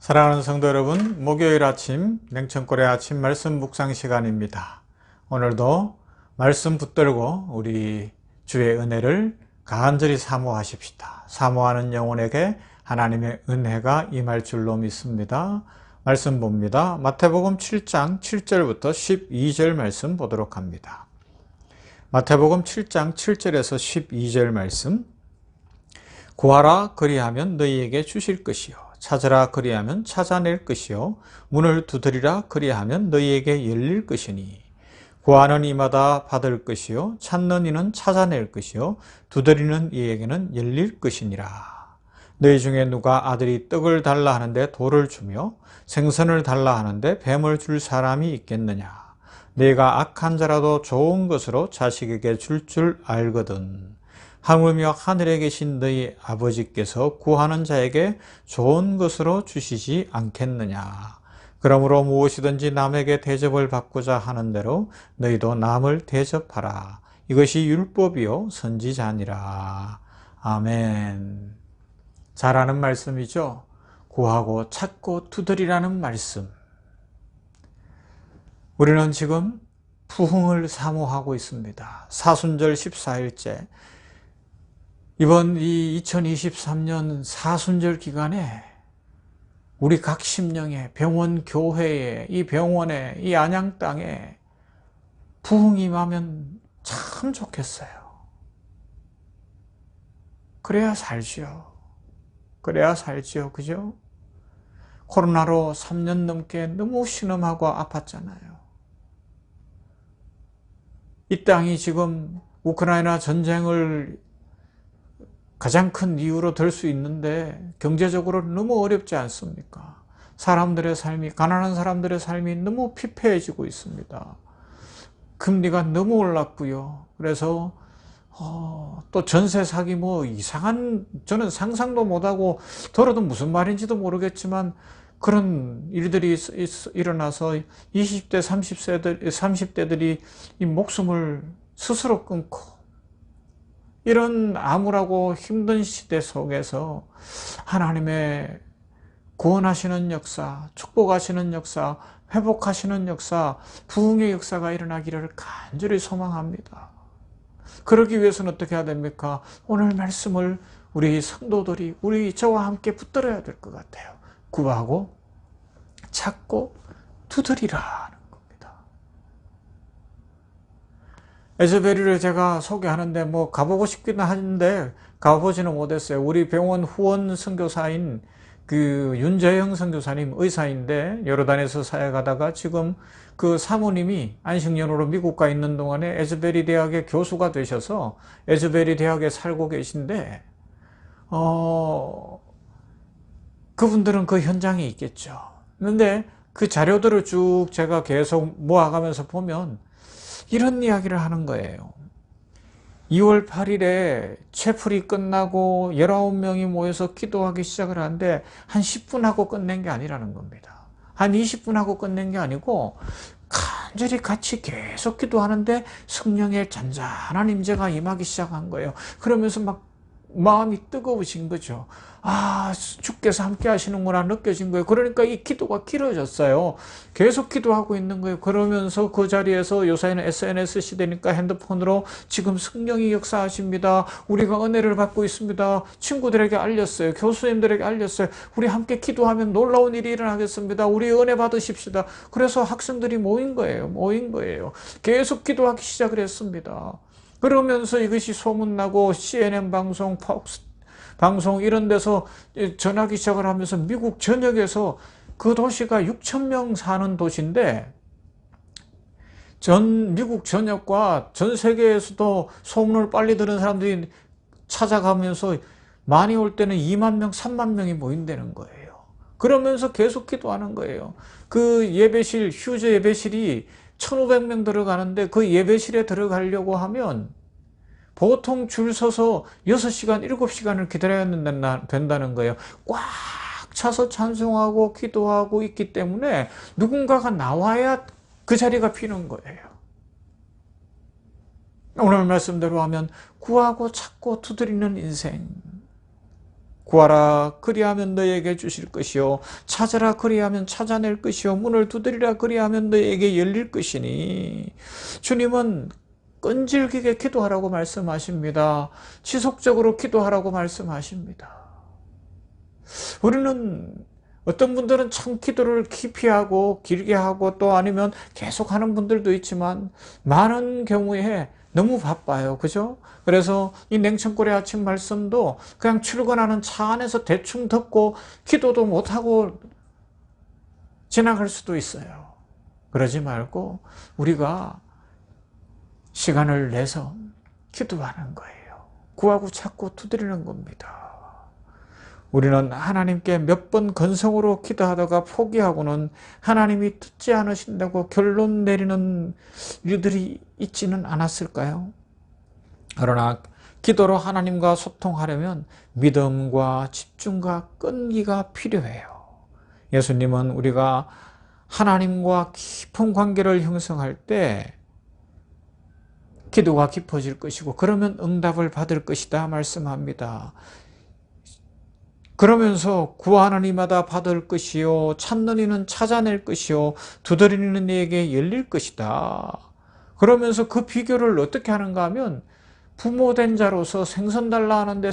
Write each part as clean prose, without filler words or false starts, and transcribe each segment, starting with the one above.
사랑하는 성도 여러분, 목요일 아침 냉천골의 아침 말씀 묵상 시간입니다. 오늘도 말씀 붙들고 우리 주의 은혜를 간절히 사모하십시다. 사모하는 영혼에게 하나님의 은혜가 임할 줄로 믿습니다. 말씀 봅니다. 마태복음 7장 7절부터 12절 말씀 보도록 합니다. 마태복음 7장 7절에서 12절 말씀. 구하라 그리하면 너희에게 주실 것이요 찾으라 그리하면 찾아낼 것이요 문을 두드리라 그리하면 너희에게 열릴 것이니 구하는 이마다 받을 것이요 찾는 이는 찾아낼 것이요 두드리는 이에게는 열릴 것이니라. 너희 중에 누가 아들이 떡을 달라 하는데 돌을 주며 생선을 달라 하는데 뱀을 줄 사람이 있겠느냐. 네가 악한 자라도 좋은 것으로 자식에게 줄 알거든. 하물며 하늘에 계신 너희 아버지께서 구하는 자에게 좋은 것으로 주시지 않겠느냐. 그러므로 무엇이든지 남에게 대접을 받고자 하는 대로 너희도 남을 대접하라. 이것이 율법이요 선지자니라. 아멘. 잘 아는 말씀이죠. 구하고 찾고 두드리라는 말씀. 우리는 지금 부흥을 사모하고 있습니다. 사순절 14일째 이번 이 2023년 사순절 기간에 우리 각 심령에 병원 교회에 이 병원에 이 안양 땅에 부흥이 임하면 참 좋겠어요. 그래야 살지요. 그래야 살지요. 그죠? 코로나로 3년 넘게 너무 신음하고 아팠잖아요. 이 땅이 지금 우크라이나 전쟁을 가장 큰 이유로 들 수 있는데 경제적으로 너무 어렵지 않습니까? 사람들의 삶이, 가난한 사람들의 삶이 너무 피폐해지고 있습니다. 금리가 너무 올랐고요. 그래서 또 전세 사기 뭐 이상한, 저는 상상도 못하고 들어도 무슨 말인지도 모르겠지만 그런 일들이 일어나서 20대, 30대들이 이 목숨을 스스로 끊고 이런 암울하고 힘든 시대 속에서 하나님의 구원하시는 역사, 축복하시는 역사, 회복하시는 역사, 부흥의 역사가 일어나기를 간절히 소망합니다. 그러기 위해서는 어떻게 해야 됩니까? 오늘 말씀을 우리 성도들이 우리 저와 함께 붙들어야 될 것 같아요. 구하고 찾고 두드리라. 에즈베리를 제가 소개하는데 뭐 가보고 싶기는 한데 가보지는 못했어요. 우리 병원 후원 선교사인 그 윤재영 선교사님 의사인데 요르단에서 사역하다가 지금 그 사모님이 안식년으로 미국 가 있는 동안에 에즈베리 대학의 교수가 되셔서 에즈베리 대학에 살고 계신데 그분들은 그 현장에 있겠죠. 그런데 그 자료들을 쭉 제가 계속 모아가면서 보면 이런 이야기를 하는 거예요. 2월 8일에 채플이 끝나고 19명이 모여서 기도하기 시작을 하는데 한 10분 하고 끝낸 게 아니라는 겁니다. 한 20분 하고 끝낸 게 아니고 간절히 같이 계속 기도하는데 성령의 잔잔한 임재가 임하기 시작한 거예요. 그러면서 막 마음이 뜨거우신 거죠. 아, 주께서 함께 하시는구나 느껴진 거예요. 그러니까 이 기도가 길어졌어요. 계속 기도하고 있는 거예요. 그러면서 그 자리에서 요새는 SNS 시대니까 핸드폰으로 지금 성령이 역사하십니다. 우리가 은혜를 받고 있습니다. 친구들에게 알렸어요. 교수님들에게 알렸어요. 우리 함께 기도하면 놀라운 일이 일어나겠습니다. 우리 은혜 받으십시다. 그래서 학생들이 모인 거예요. 계속 기도하기 시작을 했습니다. 그러면서 이것이 소문나고 CNN 방송, 폭스 방송 이런 데서 전하기 시작을 하면서 미국 전역에서 그 도시가 6,000명 사는 도시인데 미국 전역과 전 세계에서도 소문을 빨리 들은 사람들이 찾아가면서 많이 올 때는 2만 명, 3만 명이 모인다는 거예요. 그러면서 계속 기도하는 거예요. 그 예배실, 휴즈 예배실이 1,500명 들어가는데 그 예배실에 들어가려고 하면 보통 줄 서서 6시간, 7시간을 기다려야 된다는 거예요. 꽉 차서 찬송하고 기도하고 있기 때문에 누군가가 나와야 그 자리가 비는 거예요. 오늘 말씀대로 하면 구하고 찾고 두드리는 인생. 구하라 그리하면 너에게 주실 것이요 찾으라 그리하면 찾아낼 것이요 문을 두드리라 그리하면 너에게 열릴 것이니 주님은 끈질기게 기도하라고 말씀하십니다. 지속적으로 기도하라고 말씀하십니다. 우리는 어떤 분들은 참 기도를 깊이 하고 길게 하고 또 아니면 계속 하는 분들도 있지만 많은 경우에 너무 바빠요. 그죠? 그래서 이 냉천골의 아침 말씀도 그냥 출근하는 차 안에서 대충 듣고 기도도 못하고 지나갈 수도 있어요. 그러지 말고 우리가 시간을 내서 기도하는 거예요. 구하고 찾고 두드리는 겁니다. 우리는 하나님께 몇 번 건성으로 기도하다가 포기하고는 하나님이 듣지 않으신다고 결론 내리는 일들이 있지는 않았을까요? 그러나 기도로 하나님과 소통하려면 믿음과 집중과 끈기가 필요해요. 예수님은 우리가 하나님과 깊은 관계를 형성할 때 기도가 깊어질 것이고 그러면 응답을 받을 것이다 말씀합니다. 그러면서 구하는 이마다 받을 것이요 찾는 이는 찾아낼 것이요 두드리는 이에게 열릴 것이다. 그러면서 그 비교를 어떻게 하는가 하면 부모된 자로서 생선 달라 하는데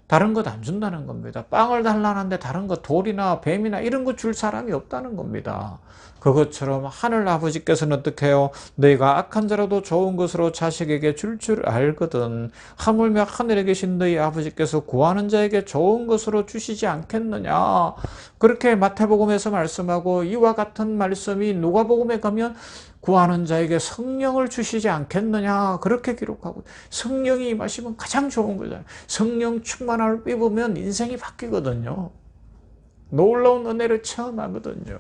다른 것 안 준다는 겁니다. 빵을 달라 하는데 다른 것 돌이나 뱀이나 이런 거 줄 사람이 없다는 겁니다. 그것처럼 하늘 아버지께서는 어떻게 해요? 너희가 악한 자라도 좋은 것으로 자식에게 줄 알거든. 하물며 하늘에 계신 너희 아버지께서 구하는 자에게 좋은 것으로 주시지 않겠느냐. 그렇게 마태복음에서 말씀하고 이와 같은 말씀이 누가복음에 가면 구하는 자에게 성령을 주시지 않겠느냐 그렇게 기록하고 성령이 임하시면 가장 좋은 거잖아요. 성령 충만을 입으면 인생이 바뀌거든요. 놀라운 은혜를 체험하거든요.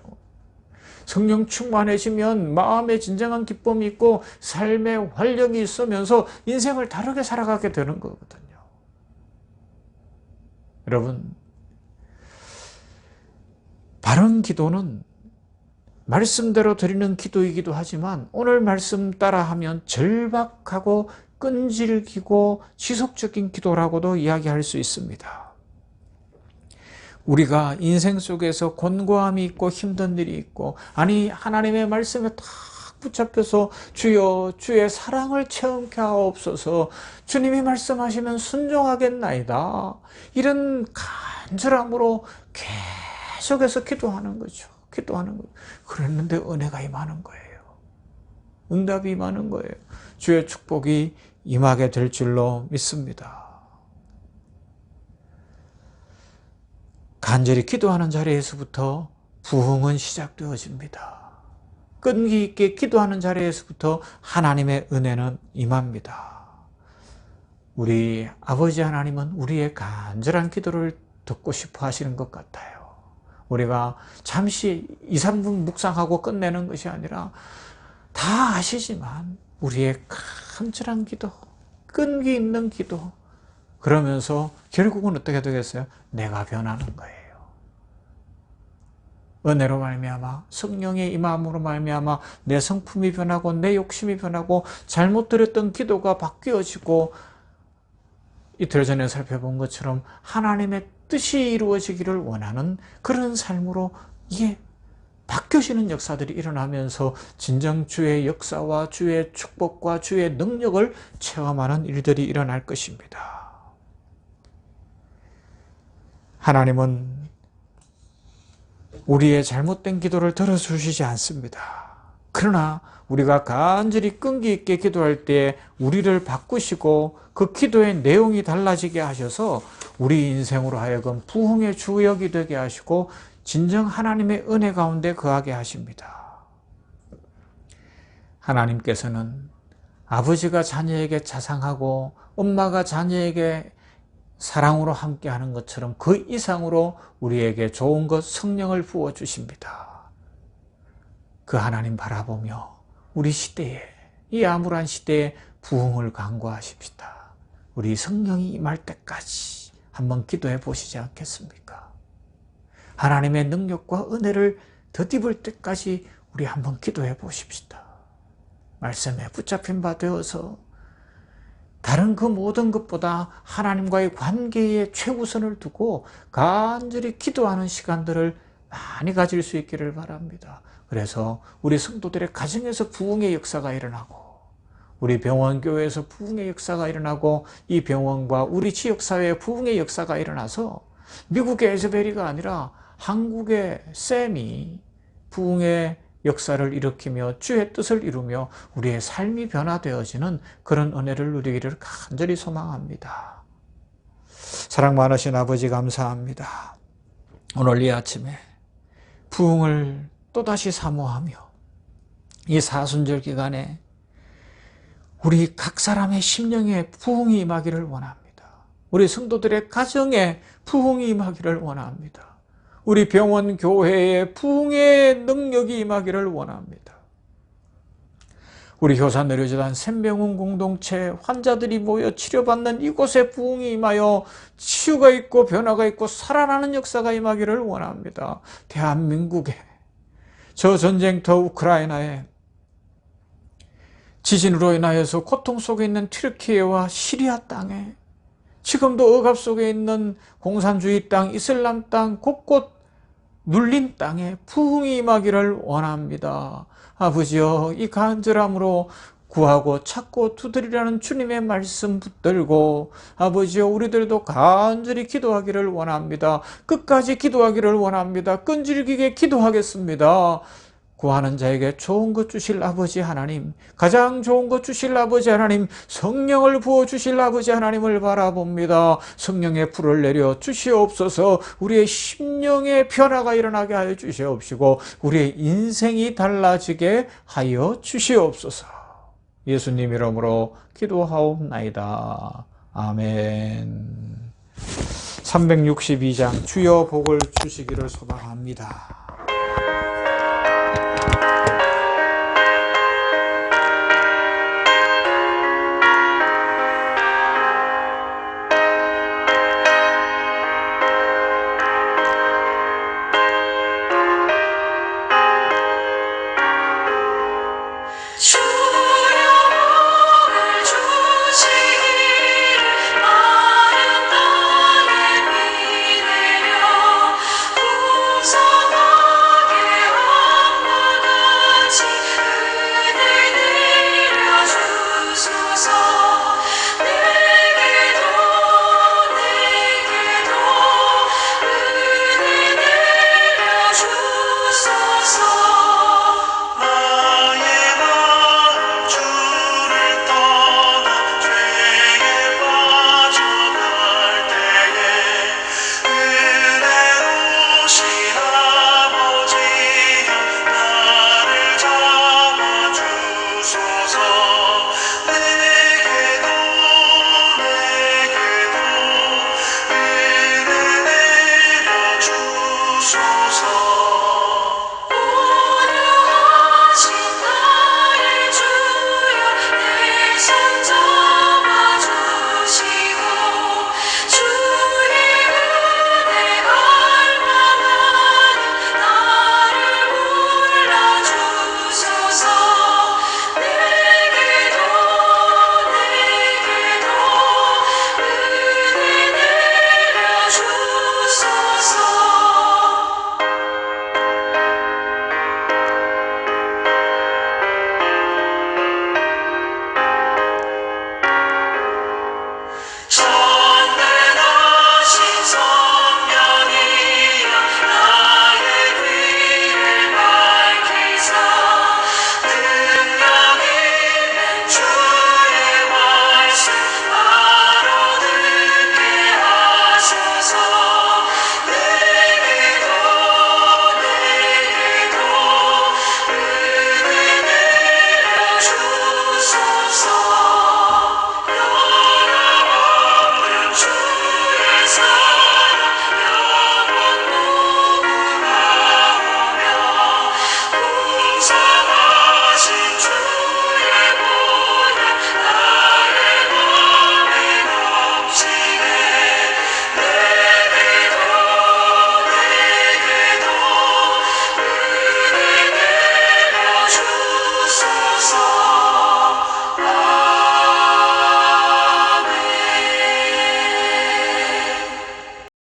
성령 충만해지면 마음에 진정한 기쁨이 있고 삶의 활력이 있으면서 인생을 다르게 살아가게 되는 거거든요. 여러분, 바른 기도는 말씀대로 드리는 기도이기도 하지만 오늘 말씀 따라하면 절박하고 끈질기고 지속적인 기도라고도 이야기할 수 있습니다. 우리가 인생 속에서 곤고함이 있고 힘든 일이 있고 아니 하나님의 말씀에 딱 붙잡혀서 주여 주의 사랑을 체험케 하옵소서 주님이 말씀하시면 순종하겠나이다 이런 간절함으로 계속해서 기도하는 거죠. 기도하는 거예요. 그랬는데 은혜가 임하는 거예요. 응답이 임하는 거예요. 주의 축복이 임하게 될 줄로 믿습니다. 간절히 기도하는 자리에서부터 부흥은 시작되어집니다. 끈기 있게 기도하는 자리에서부터 하나님의 은혜는 임합니다. 우리 아버지 하나님은 우리의 간절한 기도를 듣고 싶어 하시는 것 같아요. 우리가 잠시 2, 3분 묵상하고 끝내는 것이 아니라 다 아시지만 우리의 간절한 기도, 끈기 있는 기도 그러면서 결국은 어떻게 되겠어요? 내가 변하는 거예요. 은혜로 말미암아 성령의 임함으로 말미암아 내 성품이 변하고 내 욕심이 변하고 잘못 드렸던 기도가 바뀌어지고 이틀 전에 살펴본 것처럼 하나님의 뜻이 이루어지기를 원하는 그런 삶으로 이게 바뀌어지는 역사들이 일어나면서 진정 주의 역사와 주의 축복과 주의 능력을 체험하는 일들이 일어날 것입니다. 하나님은 우리의 잘못된 기도를 들어주시지 않습니다. 그러나 우리가 간절히 끈기 있게 기도할 때 우리를 바꾸시고 그 기도의 내용이 달라지게 하셔서 우리 인생으로 하여금 부흥의 주역이 되게 하시고 진정 하나님의 은혜 가운데 거하게 하십니다. 하나님께서는 아버지가 자녀에게 자상하고 엄마가 자녀에게 사랑으로 함께하는 것처럼 그 이상으로 우리에게 좋은 것 성령을 부어주십니다. 그 하나님 바라보며 우리 시대에 이 암울한 시대에 부흥을 간구하십시다. 우리 성령이 임할 때까지 한번 기도해 보시지 않겠습니까? 하나님의 능력과 은혜를 덧입을 때까지 우리 한번 기도해 보십시다. 말씀에 붙잡힌 바 되어서 다른 그 모든 것보다 하나님과의 관계에 최우선을 두고 간절히 기도하는 시간들을 많이 가질 수 있기를 바랍니다. 그래서 우리 성도들의 가정에서 부흥의 역사가 일어나고, 우리 병원교회에서 부흥의 역사가 일어나고, 이 병원과 우리 지역사회에 부흥의 역사가 일어나서 미국의 에즈베리가 아니라 한국의 쌤이 부흥의 역사를 일으키며 주의 뜻을 이루며 우리의 삶이 변화되어지는 그런 은혜를 누리기를 간절히 소망합니다. 사랑 많으신 아버지 감사합니다. 오늘 이 아침에 부흥을 또다시 사모하며 이 사순절 기간에 우리 각 사람의 심령에 부흥이 임하기를 원합니다. 우리 성도들의 가정에 부흥이 임하기를 원합니다. 우리 병원 교회에 부흥의 능력이 임하기를 원합니다. 우리 효산의료재단 샘병원 공동체 환자들이 모여 치료받는 이곳에 부흥이 임하여 치유가 있고 변화가 있고 살아나는 역사가 임하기를 원합니다. 대한민국에, 저 전쟁터 우크라이나에, 지진으로 인하여서 고통 속에 있는 튀르키예와 시리아 땅에, 지금도 억압 속에 있는 공산주의 땅, 이슬람 땅, 곳곳 눌린 땅에 부흥이 임하기를 원합니다. 아버지여, 이 간절함으로 구하고 찾고 두드리라는 주님의 말씀 붙들고, 아버지여, 우리들도 간절히 기도하기를 원합니다. 끝까지 기도하기를 원합니다. 끈질기게 기도하겠습니다. 구하는 자에게 좋은 것 주실 아버지 하나님, 가장 좋은 것 주실 아버지 하나님, 성령을 부어주실 아버지 하나님을 바라봅니다. 성령의 불을 내려 주시옵소서. 우리의 심령의 변화가 일어나게 하여 주시옵시고 우리의 인생이 달라지게 하여 주시옵소서. 예수님 이름으로 기도하옵나이다. 아멘. 362장 주여 복을 주시기를 소망합니다. 주소서.